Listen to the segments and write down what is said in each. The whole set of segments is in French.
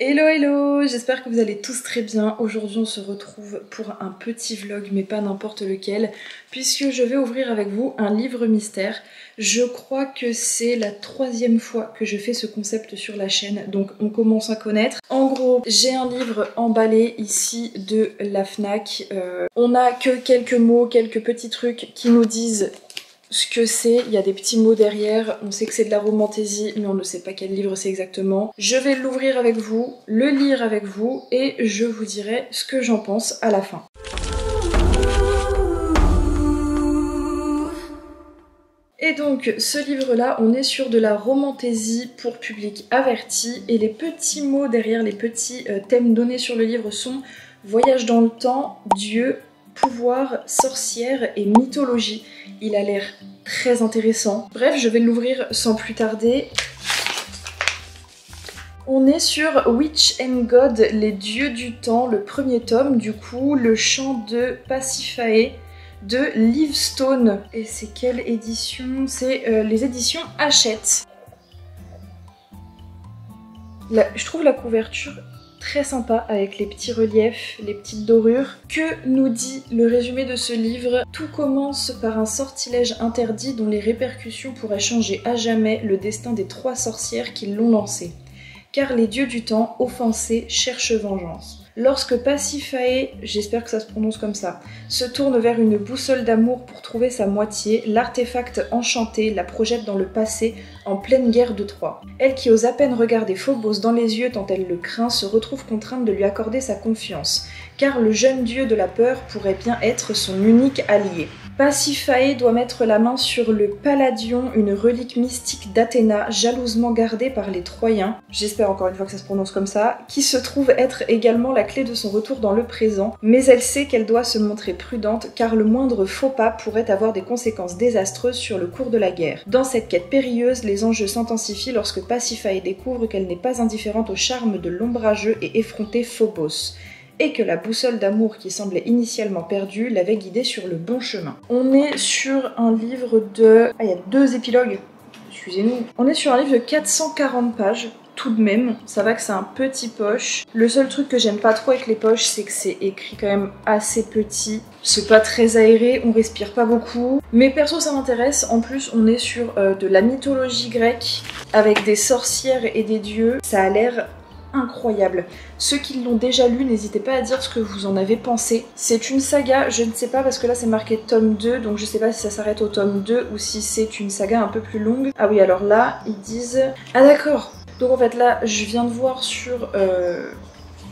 Hello hello, j'espère que vous allez tous très bien. Aujourd'hui on se retrouve pour un petit vlog, mais pas n'importe lequel, puisque je vais ouvrir avec vous un livre mystère. Je crois que c'est la 3e fois que je fais ce concept sur la chaîne, donc on commence à connaître. En gros, j'ai un livre emballé ici de la Fnac. On a que quelques mots, quelques petits trucs qui nous disent ce que c'est, il y a des petits mots derrière, on sait que c'est de la romantaisie mais on ne sait pas quel livre c'est exactement. Je vais l'ouvrir avec vous, le lire avec vous et je vous dirai ce que j'en pense à la fin. Et donc ce livre-là, on est sur de la romantaisie pour public averti et les petits mots derrière, les petits thèmes donnés sur le livre sont voyage dans le temps, Dieu, pouvoir, sorcière et mythologie. Il a l'air très intéressant. Bref, je vais l'ouvrir sans plus tarder. On est sur Witch and God, les dieux du temps, le premier tome, du coup, le chant de Pasiphae de Livestone. Et c'est quelle édition? C'est les éditions Hachette. Je trouve la couverture très sympa avec les petits reliefs, les petites dorures. Que nous dit le résumé de ce livre? Tout commence par un sortilège interdit dont les répercussions pourraient changer à jamais le destin des 3 sorcières qui l'ont lancé. Car les dieux du temps, offensés, cherchent vengeance. Lorsque Pasiphae, j'espère que ça se prononce comme ça, se tourne vers une boussole d'amour pour trouver sa moitié, l'artefact enchanté la projette dans le passé, en pleine guerre de Troie. Elle qui ose à peine regarder Phobos dans les yeux tant elle le craint, se retrouve contrainte de lui accorder sa confiance, car le jeune dieu de la peur pourrait bien être son unique allié. Pasiphae doit mettre la main sur le Palladion, une relique mystique d'Athéna, jalousement gardée par les Troyens, j'espère encore une fois que ça se prononce comme ça, qui se trouve être également la clé de son retour dans le présent, mais elle sait qu'elle doit se montrer prudente car le moindre faux pas pourrait avoir des conséquences désastreuses sur le cours de la guerre. Dans cette quête périlleuse, les enjeux s'intensifient lorsque Pasiphae découvre qu'elle n'est pas indifférente au charme de l'ombrageux et effronté Phobos, et que la boussole d'amour qui semblait initialement perdue l'avait guidée sur le bon chemin. On est sur un livre de... Ah, il y a 2 épilogues, excusez-nous. On est sur un livre de 440 pages, tout de même. Ça va que c'est un petit poche. Le seul truc que j'aime pas trop avec les poches, c'est que c'est écrit quand même assez petit. C'est pas très aéré, on respire pas beaucoup. Mais perso, ça m'intéresse. En plus, on est sur de la mythologie grecque, avec des sorcières et des dieux. Ça a l'air incroyable. Ceux qui l'ont déjà lu, n'hésitez pas à dire ce que vous en avez pensé. C'est une saga, je ne sais pas parce que là c'est marqué tome 2, donc je sais pas si ça s'arrête au tome 2 ou si c'est une saga un peu plus longue. Ah oui, alors là, ils disent... Ah d'accord. Donc en fait là, je viens de voir sur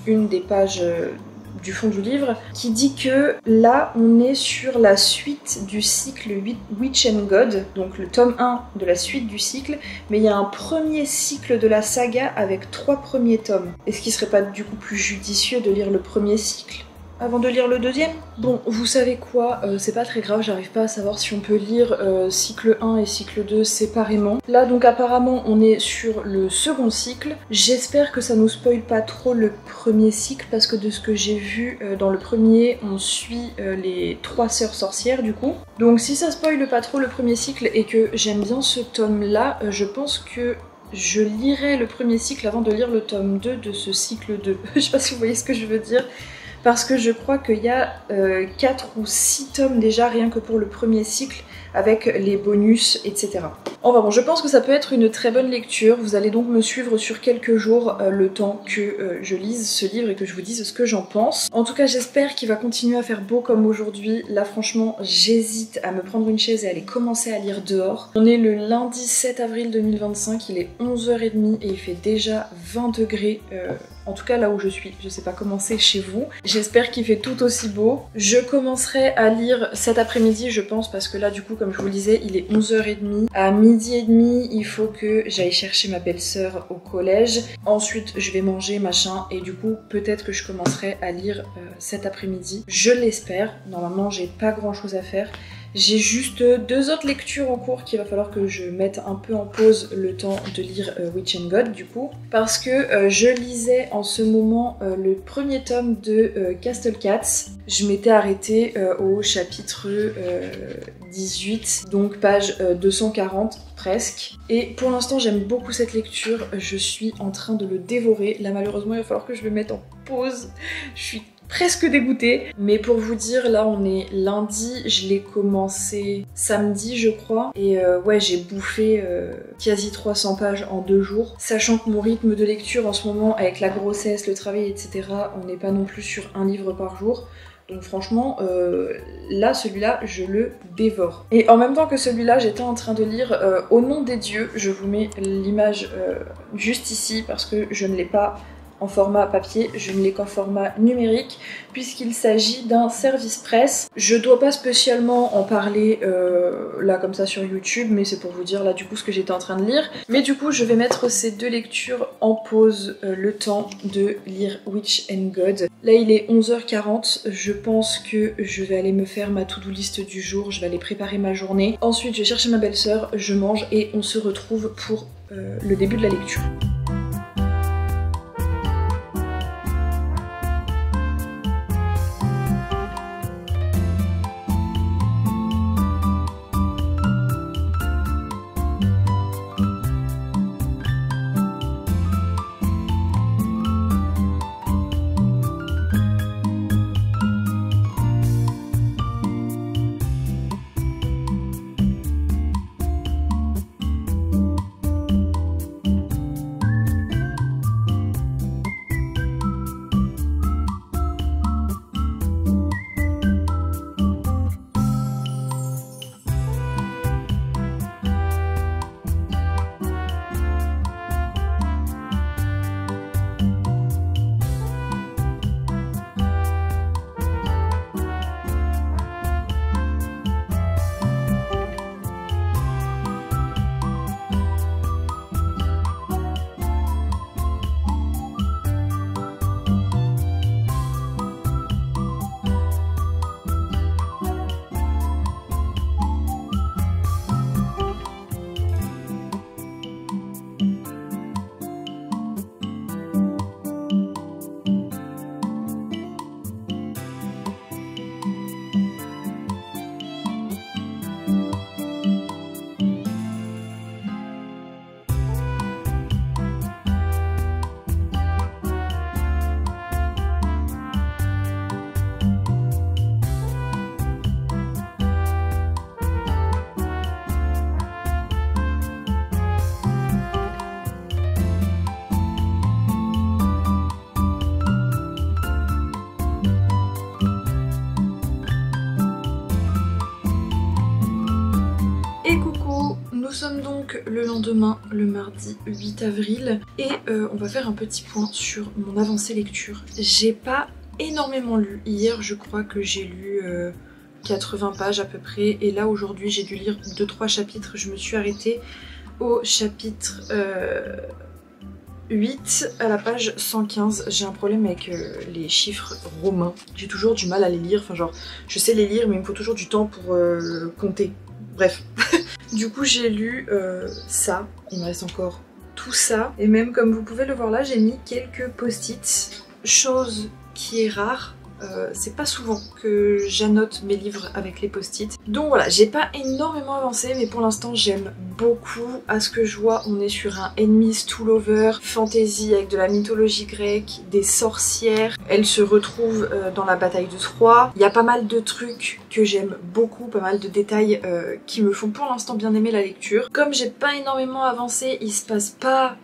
une des pages du fond du livre, qui dit que là on est sur la suite du cycle Witch and God, donc le tome 1 de la suite du cycle, mais il y a un premier cycle de la saga avec 3 premiers tomes. Est-ce qu'il serait pas du coup plus judicieux de lire le premier cycle avant de lire le 2e? Bon, vous savez quoi, c'est pas très grave, j'arrive pas à savoir si on peut lire cycle 1 et cycle 2 séparément. Là donc apparemment on est sur le second cycle. J'espère que ça nous spoil pas trop le premier cycle parce que de ce que j'ai vu dans le premier, on suit les 3 sœurs sorcières du coup. Donc si ça spoil pas trop le premier cycle et que j'aime bien ce tome là, je pense que je lirai le premier cycle avant de lire le tome 2 de ce cycle 2. Je sais pas si vous voyez ce que je veux dire. Parce que je crois qu'il y a 4 ou 6 tomes déjà rien que pour le premier cycle avec les bonus, etc. Enfin bon, je pense que ça peut être une très bonne lecture. Vous allez donc me suivre sur quelques jours le temps que je lise ce livre et que je vous dise ce que j'en pense. En tout cas, j'espère qu'il va continuer à faire beau comme aujourd'hui. Là, franchement, j'hésite à me prendre une chaise et aller commencer à lire dehors. On est le lundi 7 avril 2025, il est 11h30 et il fait déjà 20 degrés. En tout cas là où je suis, je sais pas comment c'est chez vous. J'espère qu'il fait tout aussi beau. Je commencerai à lire cet après-midi je pense parce que là du coup comme je vous le disais il est 11h30. À 12h30 il faut que j'aille chercher ma belle-sœur au collège. Ensuite je vais manger machin et du coup peut-être que je commencerai à lire cet après-midi. Je l'espère. Normalement j'ai pas grand chose à faire. J'ai juste 2 autres lectures en cours qu'il va falloir que je mette un peu en pause le temps de lire Witch and God du coup. Parce que je lisais en ce moment le premier tome de Castle Cats. Je m'étais arrêtée au chapitre 18, donc page 240. presque. Et pour l'instant j'aime beaucoup cette lecture, je suis en train de le dévorer. Là malheureusement il va falloir que je le mette en pause, je suis presque dégoûtée. Mais pour vous dire, là on est lundi, je l'ai commencé samedi je crois. Et ouais, j'ai bouffé quasi 300 pages en 2 jours. Sachant que mon rythme de lecture en ce moment, avec la grossesse, le travail, etc., on n'est pas non plus sur un livre par jour. Donc franchement, là, celui-là, je le dévore. Et en même temps que celui-là, j'étais en train de lire Au nom des dieux. Je vous mets l'image juste ici parce que je ne l'ai pas en format papier, je ne l'ai qu'en format numérique puisqu'il s'agit d'un service presse. Je dois pas spécialement en parler là comme ça sur YouTube, mais c'est pour vous dire là du coup ce que j'étais en train de lire. Mais du coup je vais mettre ces 2 lectures en pause le temps de lire Witch and God. Là il est 11h40, je pense que je vais aller me faire ma to-do list du jour, je vais aller préparer ma journée. Ensuite je vais chercher ma belle-sœur, je mange et on se retrouve pour le début de la lecture. Nous sommes donc le lendemain, le mardi 8 avril, et on va faire un petit point sur mon avancée lecture. J'ai pas énormément lu. Hier, je crois que j'ai lu 80 pages à peu près, et là aujourd'hui j'ai dû lire 2-3 chapitres. Je me suis arrêtée au chapitre 8 à la page 115. J'ai un problème avec les chiffres romains. J'ai toujours du mal à les lire, enfin genre je sais les lire mais il me faut toujours du temps pour compter. Bref. Du coup j'ai lu ça, il me reste encore tout ça. Et même comme vous pouvez le voir là, j'ai mis quelques post-it. Chose qui est rare, c'est pas souvent que j'annote mes livres avec les post-it. Donc voilà, j'ai pas énormément avancé, mais pour l'instant j'aime beaucoup. À ce que je vois, on est sur un enemies to lover, fantasy avec de la mythologie grecque, des sorcières. Elles se retrouvent dans la bataille de Troie. Il y a pas mal de trucs que j'aime beaucoup, pas mal de détails qui me font pour l'instant bien aimer la lecture. Comme j'ai pas énormément avancé, il se passe pas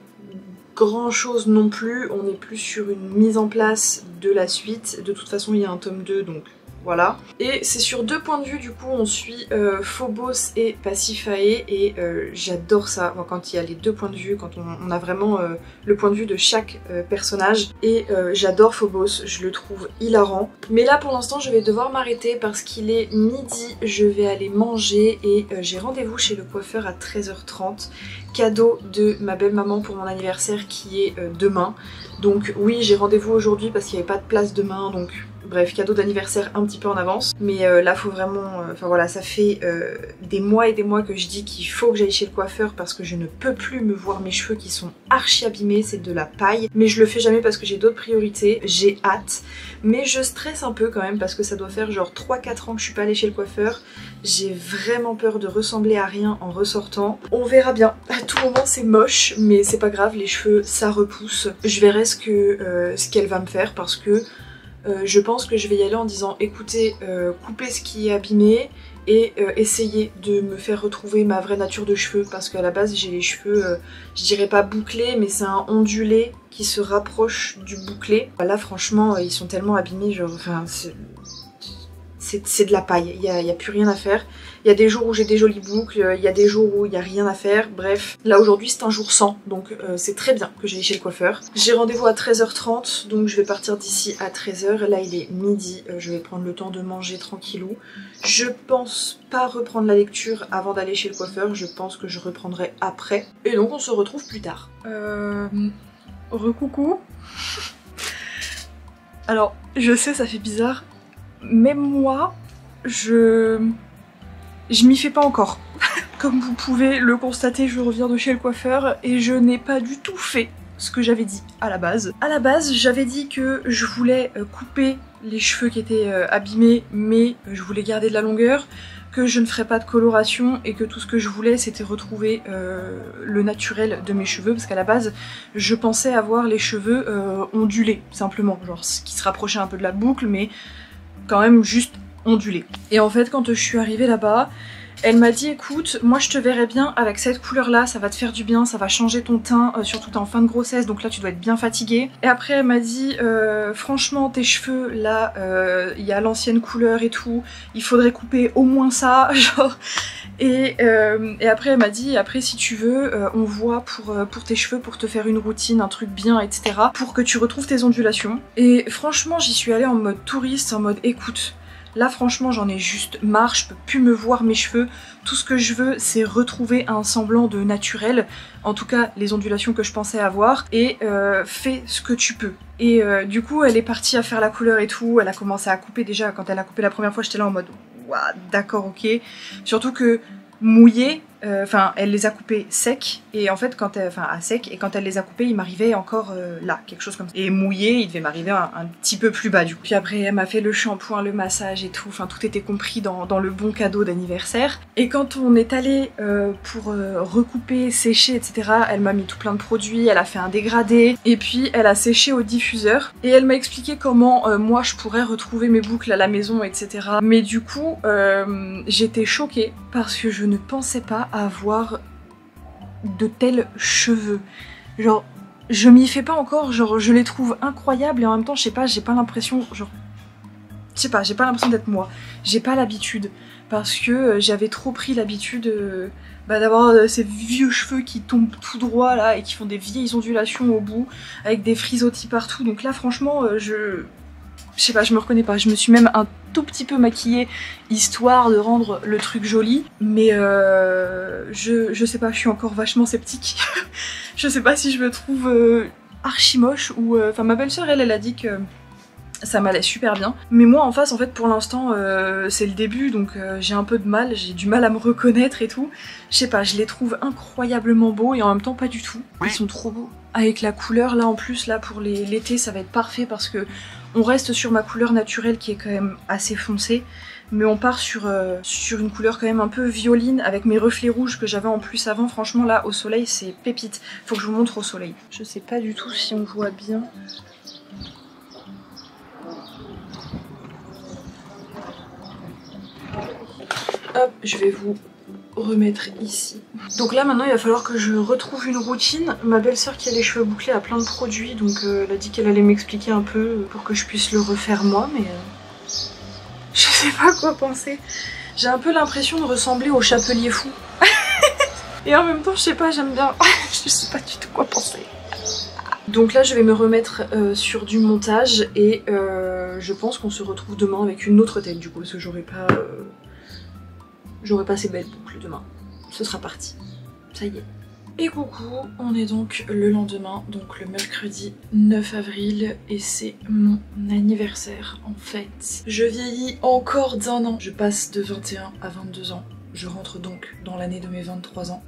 grand chose non plus, on est plus sur une mise en place de la suite. De toute façon il y a un tome 2 donc voilà. Et c'est sur 2 points de vue, du coup on suit Phobos et Pasiphae, et j'adore ça, moi, quand il y a les 2 points de vue, quand on a vraiment le point de vue de chaque personnage. Et j'adore Phobos, je le trouve hilarant. Mais là pour l'instant je vais devoir m'arrêter parce qu'il est midi, je vais aller manger et j'ai rendez-vous chez le coiffeur à 13h30. Cadeau de ma belle maman pour mon anniversaire qui est demain. Donc oui, j'ai rendez-vous aujourd'hui parce qu'il n'y avait pas de place demain, donc bref, cadeau d'anniversaire un petit peu en avance. Mais là faut vraiment, enfin voilà, ça fait des mois et des mois que je dis qu'il faut que j'aille chez le coiffeur parce que je ne peux plus me voir mes cheveux qui sont archi abîmés, c'est de la paille. Mais je le fais jamais parce que j'ai d'autres priorités, j'ai hâte. Mais je stresse un peu quand même parce que ça doit faire genre 3-4 ans que je suis pas allée chez le coiffeur. J'ai vraiment peur de ressembler à rien en ressortant. On verra bien. À tout moment c'est moche, mais c'est pas grave, les cheveux ça repousse. Je verrai ce qu'elle va me faire parce que je pense que je vais y aller en disant écoutez, coupez ce qui est abîmé et essayez de me faire retrouver ma vraie nature de cheveux parce qu'à la base j'ai les cheveux, je dirais pas bouclés, mais c'est un ondulé qui se rapproche du bouclé. Là franchement ils sont tellement abîmés, genre enfin c'est de la paille, il y a plus rien à faire. Il y a des jours où j'ai des jolies boucles, il y a des jours où il n'y a rien à faire, bref. Là aujourd'hui c'est un jour sans, donc c'est très bien que j'aille chez le coiffeur. J'ai rendez-vous à 13h30, donc je vais partir d'ici à 13h. Là il est midi, je vais prendre le temps de manger tranquillou. Je pense pas reprendre la lecture avant d'aller chez le coiffeur, je pense que je reprendrai après. Et donc on se retrouve plus tard. Recoucou. Alors je sais ça fait bizarre, même moi je m'y fais pas encore. Comme vous pouvez le constater, je reviens de chez le coiffeur et je n'ai pas du tout fait ce que j'avais dit à la base. À la base, j'avais dit que je voulais couper les cheveux qui étaient abîmés, mais je voulais garder de la longueur, que je ne ferais pas de coloration et que tout ce que je voulais c'était retrouver le naturel de mes cheveux, parce qu'à la base je pensais avoir les cheveux ondulés simplement, genre ce qui se rapprochait un peu de la boucle mais quand même juste ondulé. Et en fait quand je suis arrivée là-bas, elle m'a dit écoute, moi je te verrais bien avec cette couleur là, ça va te faire du bien, ça va changer ton teint, surtout t'es en fin de grossesse donc là tu dois être bien fatiguée. Et après elle m'a dit franchement tes cheveux là, il y a l'ancienne couleur et tout, il faudrait couper au moins ça, genre. Et après elle m'a dit après si tu veux on voit pour tes cheveux, pour te faire une routine, un truc bien etc, pour que tu retrouves tes ondulations. Et franchement j'y suis allée en mode touriste, en mode écoute, là franchement j'en ai juste marre, je peux plus me voir mes cheveux, tout ce que je veux c'est retrouver un semblant de naturel, en tout cas les ondulations que je pensais avoir, et fais ce que tu peux. Et du coup elle est partie à faire la couleur et tout, elle a commencé à couper. Déjà quand elle a coupé la première fois j'étais là en mode waouh d'accord ok, surtout que mouillées, enfin elle les a coupées secs et en fait quand elle, enfin à sec, et quand elle les a coupées il m'arrivait encore là quelque chose comme ça, et mouillé il devait m'arriver un petit peu plus bas du coup. Puis après elle m'a fait le shampoing, le massage et tout, enfin tout était compris dans le bon cadeau d'anniversaire. Et quand on est allé pour recouper, sécher etc, elle m'a mis tout plein de produits, elle a fait un dégradé et puis elle a séché au diffuseur et elle m'a expliqué comment moi je pourrais retrouver mes boucles à la maison etc. Mais du coup j'étais choquée parce que je ne pensais pas avoir de tels cheveux. Genre je m'y fais pas encore, genre je les trouve incroyables et en même temps je sais pas, j'ai pas l'impression, genre je sais pas, j'ai pas l'impression d'être moi, j'ai pas l'habitude parce que j'avais trop pris l'habitude d'avoir ces vieux cheveux qui tombent tout droit là et qui font des vieilles ondulations au bout avec des frisottis partout. Donc là franchement je sais pas, je me reconnais pas. Je me suis même un tout petit peu maquillée histoire de rendre le truc joli, mais je sais pas, je suis encore vachement sceptique. Je sais pas si je me trouve archi moche ou enfin ma belle-sœur elle a dit que ça m'allait super bien, mais moi en face en fait pour l'instant c'est le début donc j'ai un peu de mal, j'ai du mal à me reconnaître et tout. Je sais pas, je les trouve incroyablement beaux et en même temps pas du tout. Ils sont trop beaux. Avec la couleur là en plus là pour l'été ça va être parfait parce que on reste sur ma couleur naturelle qui est quand même assez foncée, mais on part sur une couleur quand même un peu violine avec mes reflets rouges que j'avais en plus avant. Franchement là au soleil c'est pépite, faut que je vous montre au soleil. Je sais pas du tout si on voit bien. Hop, je vais vous remettre ici. Donc là maintenant il va falloir que je retrouve une routine. Ma belle-sœur qui a les cheveux bouclés a plein de produits, donc elle a dit qu'elle allait m'expliquer un peu pour que je puisse le refaire moi, mais je sais pas quoi penser. J'ai un peu l'impression de ressembler au Chapelier Fou. Et en même temps je sais pas, j'aime bien. Je sais pas du tout quoi penser. Donc là je vais me remettre sur du montage et je pense qu'on se retrouve demain avec une autre tête du coup, parce que j'aurai pas ces belles boucles demain. Ce sera parti. Ça y est. Et coucou, on est donc le lendemain, donc le mercredi 9 avril et c'est mon anniversaire en fait. Je vieillis encore d'1 an, je passe de 21 à 22 ans. Je rentre donc dans l'année de mes 23 ans.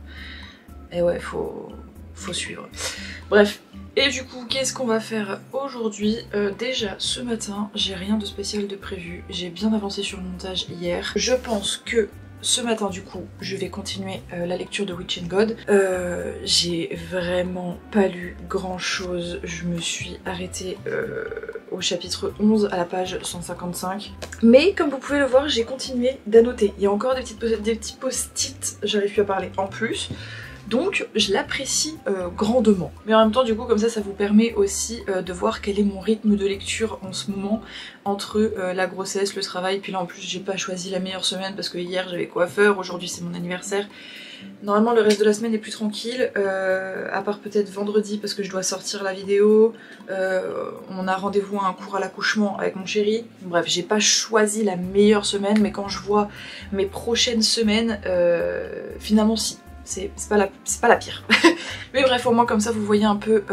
Et ouais, faut suivre. Bref. Et du coup, qu'est-ce qu'on va faire aujourd'hui? Déjà, ce matin, j'ai rien de spécial de prévu. J'ai bien avancé sur le montage hier. Je pense que ce matin, du coup, je vais continuer la lecture de Witch and God. J'ai vraiment pas lu grand chose. Je me suis arrêtée au chapitre 11 à la page 155. Mais comme vous pouvez le voir, j'ai continué d'annoter. Il y a encore des petits post-it, j'arrive plus à parler en plus. Donc je l'apprécie grandement. Mais en même temps du coup comme ça vous permet aussi de voir quel est mon rythme de lecture en ce moment entre la grossesse, le travail, puis là en plus j'ai pas choisi la meilleure semaine parce que hier j'avais coiffeur, aujourd'hui c'est mon anniversaire. Normalement le reste de la semaine est plus tranquille, à part peut-être vendredi parce que je dois sortir la vidéo, on a rendez-vous à un cours à l'accouchement avec mon chéri. Bref, j'ai pas choisi la meilleure semaine mais quand je vois mes prochaines semaines, finalement si. C'est pas la pire. Mais bref, au moins comme ça vous voyez un peu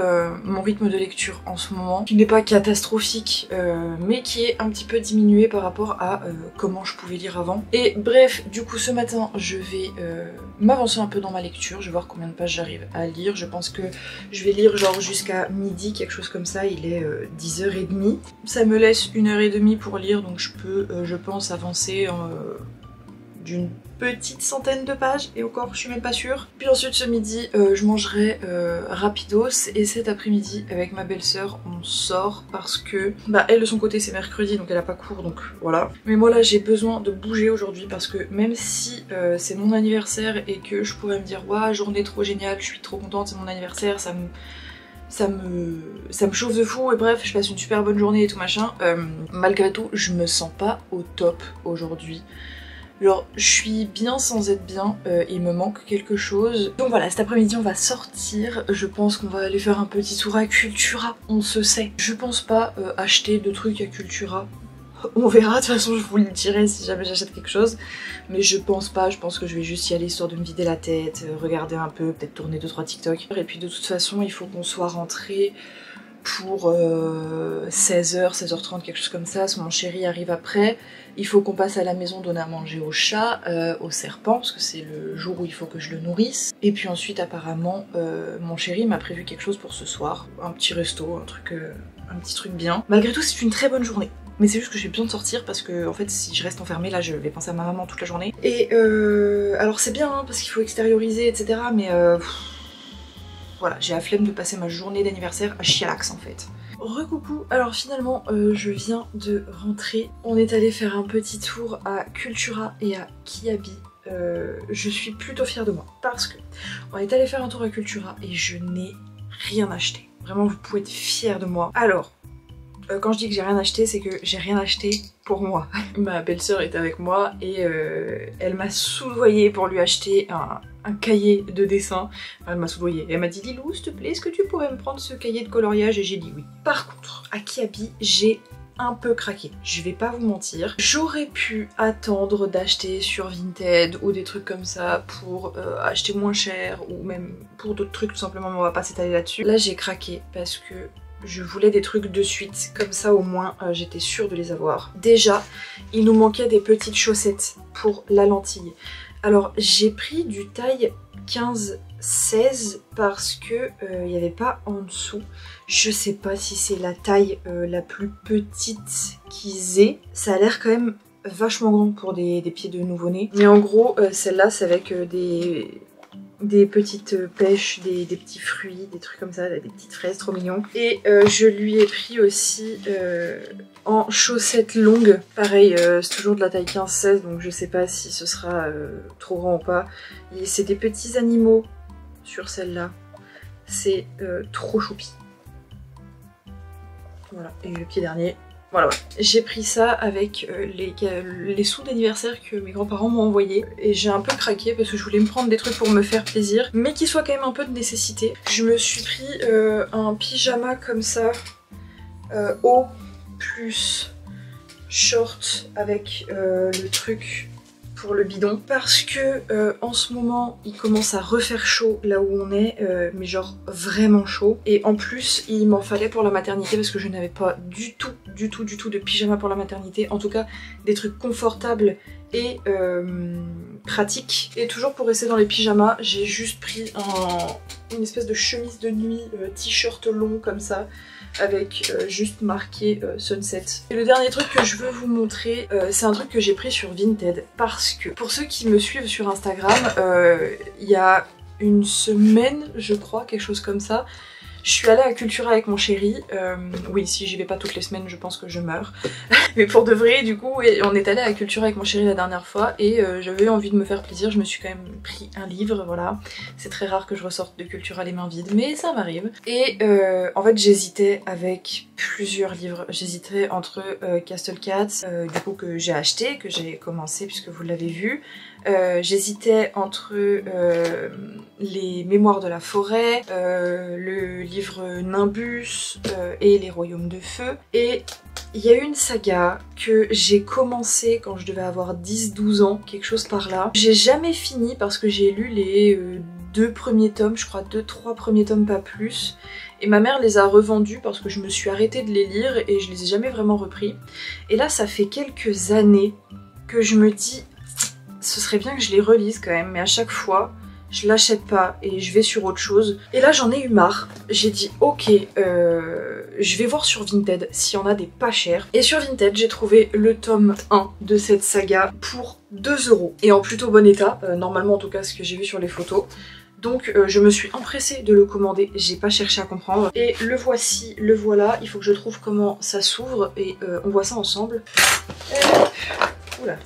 mon rythme de lecture en ce moment, qui n'est pas catastrophique, mais qui est un petit peu diminué par rapport à comment je pouvais lire avant. Et bref, du coup ce matin je vais m'avancer un peu dans ma lecture, je vais voir combien de pages j'arrive à lire. Je pense que je vais lire genre jusqu'à midi, quelque chose comme ça, il est 10h30. Ça me laisse 1h30 pour lire, donc je peux, je pense, avancer d'une petite centaine de pages et encore je suis même pas sûre. Puis ensuite ce midi je mangerai rapidos et cet après-midi avec ma belle-sœur on sort parce que bah elle de son côté c'est mercredi donc elle a pas cours donc voilà. Mais moi là j'ai besoin de bouger aujourd'hui parce que même si c'est mon anniversaire et que je pourrais me dire waouh journée trop géniale, je suis trop contente, c'est mon anniversaire, ça me chauffe de fou et bref je passe une super bonne journée et tout machin, malgré tout je me sens pas au top aujourd'hui. Genre je suis bien sans être bien, il me manque quelque chose. Donc voilà, cet après-midi on va sortir, je pense qu'on va aller faire un petit tour à Cultura, on se sait. Je pense pas acheter de trucs à Cultura, on verra, de toute façon je vous le dirai si jamais j'achète quelque chose. Mais je pense pas, je pense que je vais juste y aller histoire de me vider la tête, regarder un peu, peut-être tourner 2-3 TikTok. Et puis de toute façon il faut qu'on soit rentré pour 16h, 16h30, quelque chose comme ça, si mon chéri arrive après. Il faut qu'on passe à la maison donner à manger au chat, au serpent, parce que c'est le jour où il faut que je le nourrisse. Et puis ensuite apparemment, mon chéri m'a prévu quelque chose pour ce soir. Un petit resto, un petit truc bien. Malgré tout c'est une très bonne journée. Mais c'est juste que j'ai besoin de sortir parce que en fait si je reste enfermée là je vais penser à ma maman toute la journée. Et alors c'est bien hein, parce qu'il faut extérioriser etc. Mais voilà, j'ai la flemme de passer ma journée d'anniversaire à chialax en fait. Recoucou, alors finalement je viens de rentrer. On est allé faire un petit tour à Cultura et à Kiabi. Je suis plutôt fière de moi parce que on est allé faire un tour à Cultura et je n'ai rien acheté. Vraiment vous pouvez être fiers de moi. Alors, quand je dis que j'ai rien acheté, c'est que j'ai rien acheté pour moi. Ma belle-sœur est avec moi et elle m'a soudoyée pour lui acheter un cahier de dessin. Enfin, elle m'a soudoyée. Elle m'a dit Lilou, s'il te plaît, est-ce que tu pourrais me prendre ce cahier de coloriage? Et j'ai dit oui. Par contre, à Kiabi, j'ai un peu craqué. Je vais pas vous mentir. J'aurais pu attendre d'acheter sur Vinted ou des trucs comme ça pour acheter moins cher ou même pour d'autres trucs tout simplement, mais on va pas s'étaler là-dessus. Là, j'ai craqué parce que je voulais des trucs de suite, comme ça au moins j'étais sûre de les avoir. Déjà, il nous manquait des petites chaussettes pour la lentille. Alors j'ai pris du taille 15-16 parce que il n'y avait pas en dessous. Je sais pas si c'est la taille la plus petite qu'ils aient. Ça a l'air quand même vachement grand pour des pieds de nouveau-né. Mais en gros, celle-là c'est avec des petites pêches, des petits fruits, des trucs comme ça, des petites fraises, trop mignon. Et je lui ai pris aussi en chaussettes longues. Pareil, c'est toujours de la taille 15-16, donc je sais pas si ce sera trop grand ou pas. Et c'est des petits animaux sur celle-là. C'est trop choupi. Voilà, et le pied dernier. Voilà, j'ai pris ça avec les sous d'anniversaire que mes grands-parents m'ont envoyés et j'ai un peu craqué parce que je voulais me prendre des trucs pour me faire plaisir mais qui soient quand même un peu de nécessité. Je me suis pris un pyjama comme ça, haut plus short avec le truc pour le bidon parce que en ce moment il commence à refaire chaud là où on est, mais genre vraiment chaud, et en plus il m'en fallait pour la maternité parce que je n'avais pas du tout de pyjama pour la maternité, en tout cas des trucs confortables et pratiques. Et toujours pour rester dans les pyjamas, j'ai juste pris une espèce de chemise de nuit, t-shirt long comme ça, avec juste marqué Sunset. Et le dernier truc que je veux vous montrer, c'est un truc que j'ai pris sur Vinted, parce que pour ceux qui me suivent sur Instagram, il y a une semaine je crois, quelque chose comme ça, je suis allée à Cultura avec mon chéri. Oui, si j'y vais pas toutes les semaines, je pense que je meurs. Mais pour de vrai, du coup, on est allé à Cultura avec mon chéri la dernière fois et j'avais eu envie de me faire plaisir. Je me suis quand même pris un livre, voilà. C'est très rare que je ressorte de Cultura les mains vides, mais ça m'arrive. Et en fait, j'hésitais avec plusieurs livres. J'hésitais entre Castle Cats, du coup que j'ai acheté, que j'ai commencé puisque vous l'avez vu. J'hésitais entre les Mémoires de la forêt, le livre Nimbus et les Royaumes de feu. Et il y a une saga que j'ai commencé quand je devais avoir 10-12 ans, quelque chose par là. J'ai jamais fini parce que j'ai lu les 2 premiers tomes, je crois 2-3 premiers tomes, pas plus. Et ma mère les a revendus parce que je me suis arrêtée de les lire et je les ai jamais vraiment repris. Et là ça fait quelques années que je me dis ce serait bien que je les relise quand même, mais à chaque fois je l'achète pas et je vais sur autre chose. Et là j'en ai eu marre, j'ai dit ok, je vais voir sur Vinted s'il y en a des pas chers. Et sur Vinted j'ai trouvé le tome 1 de cette saga pour 2 €, et en plutôt bon état, normalement en tout cas ce que j'ai vu sur les photos. Donc je me suis empressée de le commander, j'ai pas cherché à comprendre. Et le voici, le voilà, il faut que je trouve comment ça s'ouvre et on voit ça ensemble. Oula,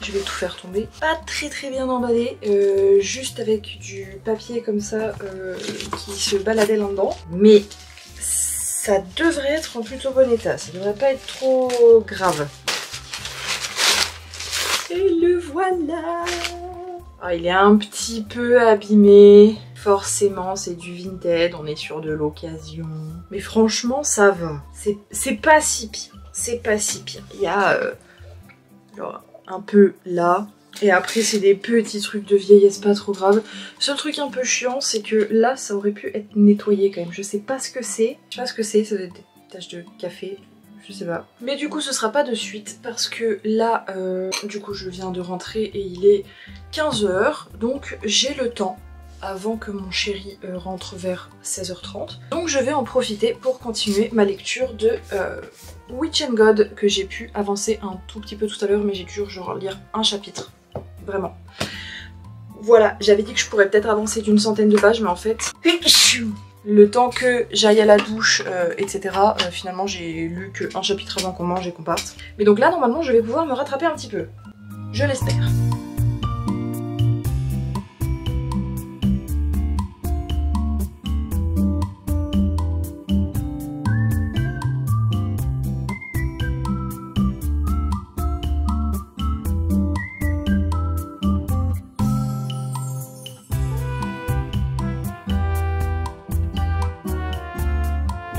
je vais tout faire tomber. Pas très bien emballé, juste avec du papier comme ça qui se baladait là-dedans. Mais ça devrait être en plutôt bon état, ça devrait pas être trop grave. Et le voilà! Ah, il est un petit peu abîmé. Forcément, c'est du Vinted, on est sur de l'occasion. Mais franchement, ça va. C'est pas si pire. C'est pas si pire. Il y a genre, un peu là. Et après, c'est des petits trucs de vieillesse pas trop grave. Seul truc un peu chiant, c'est que là, ça aurait pu être nettoyé quand même. Je sais pas ce que c'est. Je sais pas ce que c'est. Ça doit être des taches de café. Je sais pas. Mais du coup ce sera pas de suite parce que là du coup je viens de rentrer et il est 15 h, donc j'ai le temps avant que mon chéri rentre vers 16 h 30. Donc je vais en profiter pour continuer ma lecture de Witch and God, que j'ai pu avancer un tout petit peu tout à l'heure, mais j'ai dû genre lire un chapitre. Vraiment. Voilà, j'avais dit que je pourrais peut-être avancer d'une centaine de pages, mais en fait... Le temps que j'aille à la douche, etc. Finalement j'ai lu qu'un chapitre avant qu'on mange et qu'on parte. Mais donc là normalement je vais pouvoir me rattraper un petit peu. Je l'espère.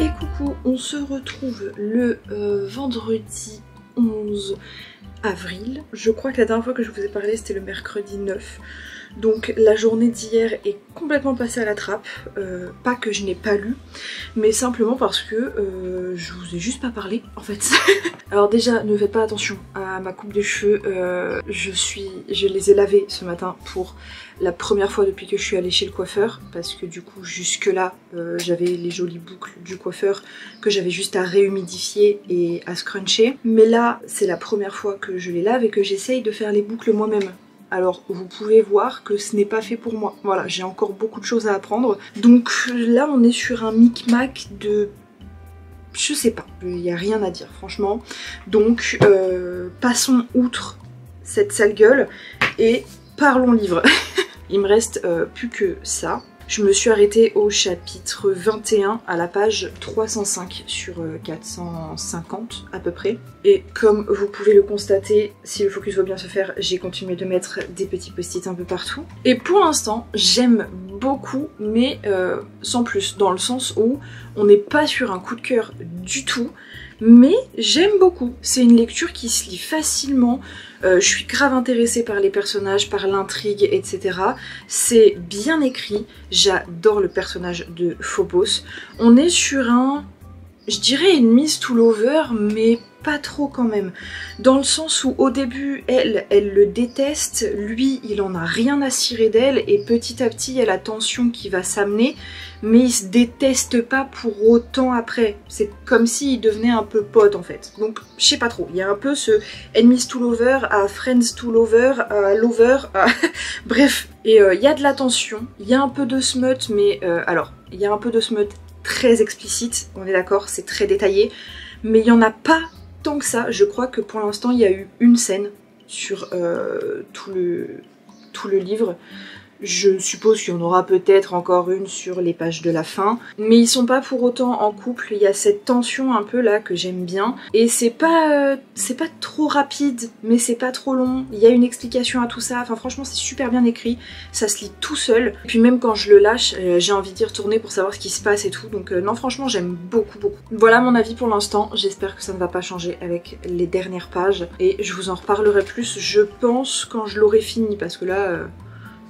Et coucou, on se retrouve le vendredi 11 avril. Je crois que la dernière fois que je vous ai parlé c'était le mercredi 9. Donc la journée d'hier est complètement passée à la trappe. Pas que je n'ai pas lu, mais simplement parce que je vous ai juste pas parlé en fait. Alors déjà, ne faites pas attention à ma coupe de cheveux. Je les ai lavés ce matin pour la première fois depuis que je suis allée chez le coiffeur, parce que du coup jusque là j'avais les jolies boucles du coiffeur que j'avais juste à réhumidifier et à scruncher. Mais là c'est la première fois que je les lave et que j'essaye de faire les boucles moi-même. Alors vous pouvez voir que ce n'est pas fait pour moi. Voilà, j'ai encore beaucoup de choses à apprendre. Donc là on est sur un micmac de... je sais pas, il n'y a rien à dire franchement. Donc passons outre cette sale gueule et parlons livre. Il me reste plus que ça. Je me suis arrêtée au chapitre 21 à la page 305 sur 450 à peu près. Et comme vous pouvez le constater, si le focus veut bien se faire, j'ai continué de mettre des petits post-it un peu partout. Et pour l'instant, j'aime beaucoup, mais sans plus, dans le sens où on n'est pas sur un coup de cœur du tout, mais j'aime beaucoup. C'est une lecture qui se lit facilement, je suis grave intéressée par les personnages, par l'intrigue, etc. C'est bien écrit, j'adore le personnage de Phobos. On est sur un, je dirais une mise to lover, mais pas trop quand même. Dans le sens où au début, elle le déteste, lui, il en a rien à cirer d'elle, et petit à petit, il y a la tension qui va s'amener, mais il se déteste pas pour autant après. C'est comme s'ils devenaient un peu potes en fait. Donc, je sais pas trop. Il y a un peu ce enemies to lover à friends to lover à lover à... Bref. Et il y a de la tension, il y a un peu de smut, mais alors, il y a un peu de smut très explicite, on est d'accord, c'est très détaillé, mais il n'y en a pas tant que ça. Je crois que pour l'instant il y a eu une scène sur tout le livre. Je suppose qu'il y en aura peut-être encore une sur les pages de la fin, mais ils sont pas pour autant en couple. Il y a cette tension un peu là que j'aime bien, et c'est pas trop rapide, mais c'est pas trop long. Il y a une explication à tout ça. Enfin franchement c'est super bien écrit, ça se lit tout seul. Et puis même quand je le lâche, j'ai envie d'y retourner pour savoir ce qui se passe et tout. Donc non franchement j'aime beaucoup. Voilà mon avis pour l'instant. J'espère que ça ne va pas changer avec les dernières pages, et je vous en reparlerai plus je pense quand je l'aurai fini, parce que là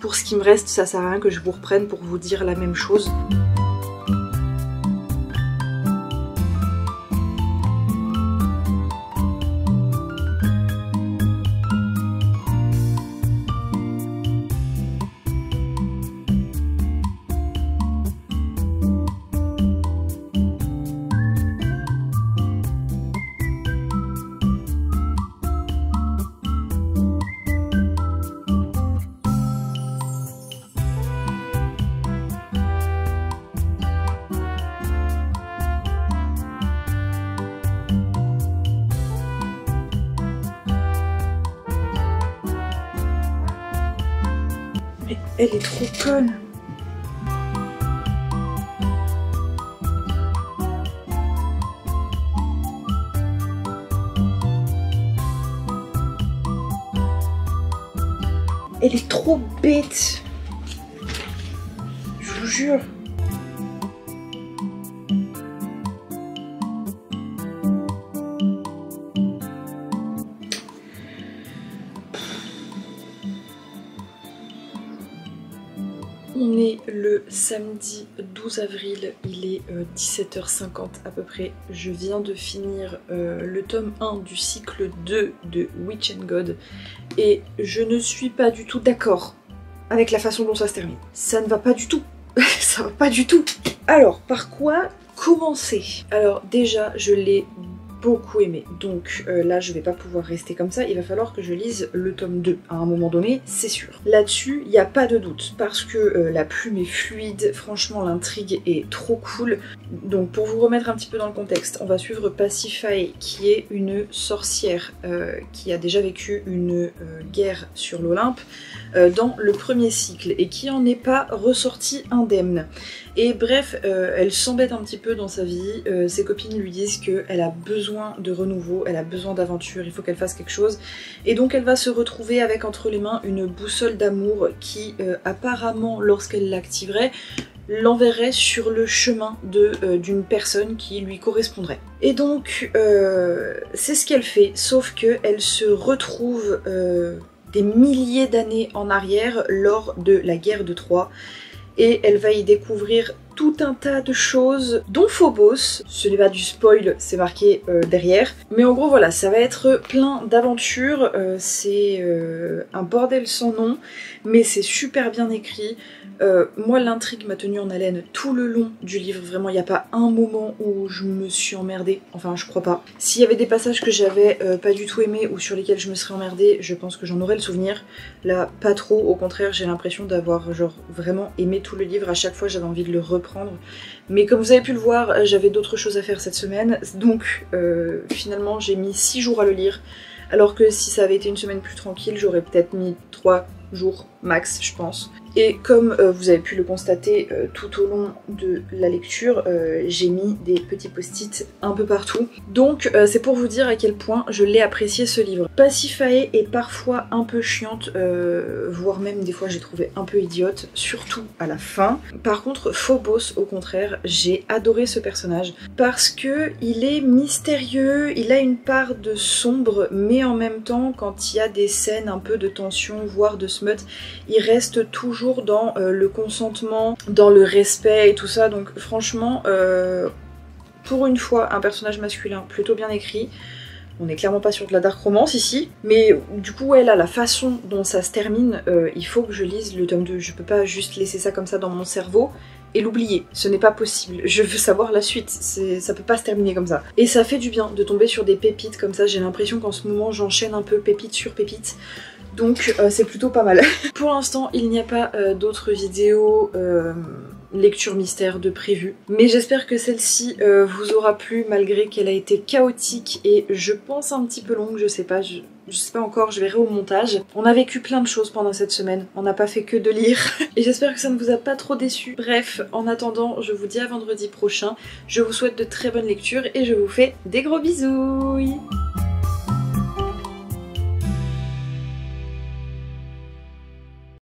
pour ce qui me reste, ça sert à rien que je vous reprenne pour vous dire la même chose. Elle est trop conne. Elle est trop bête. Je vous jure. On est le samedi 12 avril, il est 17h50 à peu près. Je viens de finir le tome 1 du cycle 2 de Witch and God, et je ne suis pas du tout d'accord avec la façon dont ça se termine. Ça ne va pas du tout. Ça va pas du tout. Alors, par quoi commencer? Alors déjà, je l'ai beaucoup aimé, donc là je vais pas pouvoir rester comme ça, il va falloir que je lise le tome 2 à un moment donné, c'est sûr. Là-dessus, il n'y a pas de doute, parce que la plume est fluide, franchement l'intrigue est trop cool. Donc pour vous remettre un petit peu dans le contexte, on va suivre Pasiphae, qui est une sorcière qui a déjà vécu une guerre sur l'Olympe dans le premier cycle, et qui en est pas ressortie indemne. Et bref, elle s'embête un petit peu dans sa vie, ses copines lui disent qu'elle a besoin de renouveau, elle a besoin d'aventure, il faut qu'elle fasse quelque chose, et donc elle va se retrouver avec entre les mains une boussole d'amour qui apparemment, lorsqu'elle l'activerait, l'enverrait sur le chemin d'une personne qui lui correspondrait. Et donc c'est ce qu'elle fait, sauf qu'elle se retrouve des milliers d'années en arrière lors de la guerre de Troie, et elle va y découvrir tout un tas de choses, dont Phobos. Ce n'est pas du spoil, c'est marqué derrière. Mais en gros voilà, ça va être plein d'aventures, c'est un bordel sans nom, mais c'est super bien écrit. Moi l'intrigue m'a tenue en haleine tout le long du livre, vraiment il n'y a pas un moment où je me suis emmerdée, enfin je crois pas. S'il y avait des passages que j'avais pas du tout aimé ou sur lesquels je me serais emmerdée, je pense que j'en aurais le souvenir. Là pas trop, au contraire j'ai l'impression d'avoir genre vraiment aimé tout le livre, à chaque fois j'avais envie de le reprendre. Mais comme vous avez pu le voir, j'avais d'autres choses à faire cette semaine, donc finalement j'ai mis 6 jours à le lire, alors que si ça avait été une semaine plus tranquille, j'aurais peut-être mis 3 jours max je pense. Et comme vous avez pu le constater tout au long de la lecture, j'ai mis des petits post-it un peu partout. Donc c'est pour vous dire à quel point je l'ai apprécié ce livre. Pasiphae est parfois un peu chiante, voire même des fois j'ai trouvé un peu idiote, surtout à la fin. Par contre Phobos au contraire, j'ai adoré ce personnage parce que il est mystérieux, il a une part de sombre, mais en même temps quand il y a des scènes un peu de tension voire de smut, il reste toujours dans le consentement, dans le respect et tout ça. Donc franchement pour une fois un personnage masculin plutôt bien écrit. On n'est clairement pas sur de la dark romance ici, mais du coup ouais là la façon dont ça se termine, il faut que je lise le tome 2, je peux pas juste laisser ça comme ça dans mon cerveau et l'oublier, ce n'est pas possible, je veux savoir la suite, ça peut pas se terminer comme ça. Et ça fait du bien de tomber sur des pépites comme ça, j'ai l'impression qu'en ce moment j'enchaîne un peu pépite sur pépite, donc c'est plutôt pas mal. Pour l'instant il n'y a pas d'autres vidéos lecture mystère de prévu, mais j'espère que celle-ci vous aura plu malgré qu'elle a été chaotique et je pense un petit peu longue, je sais pas encore, je verrai au montage. On a vécu plein de choses pendant cette semaine, on n'a pas fait que de lire et j'espère que ça ne vous a pas trop déçu. Bref, en attendant, je vous dis à vendredi prochain, je vous souhaite de très bonnes lectures et je vous fais des gros bisous.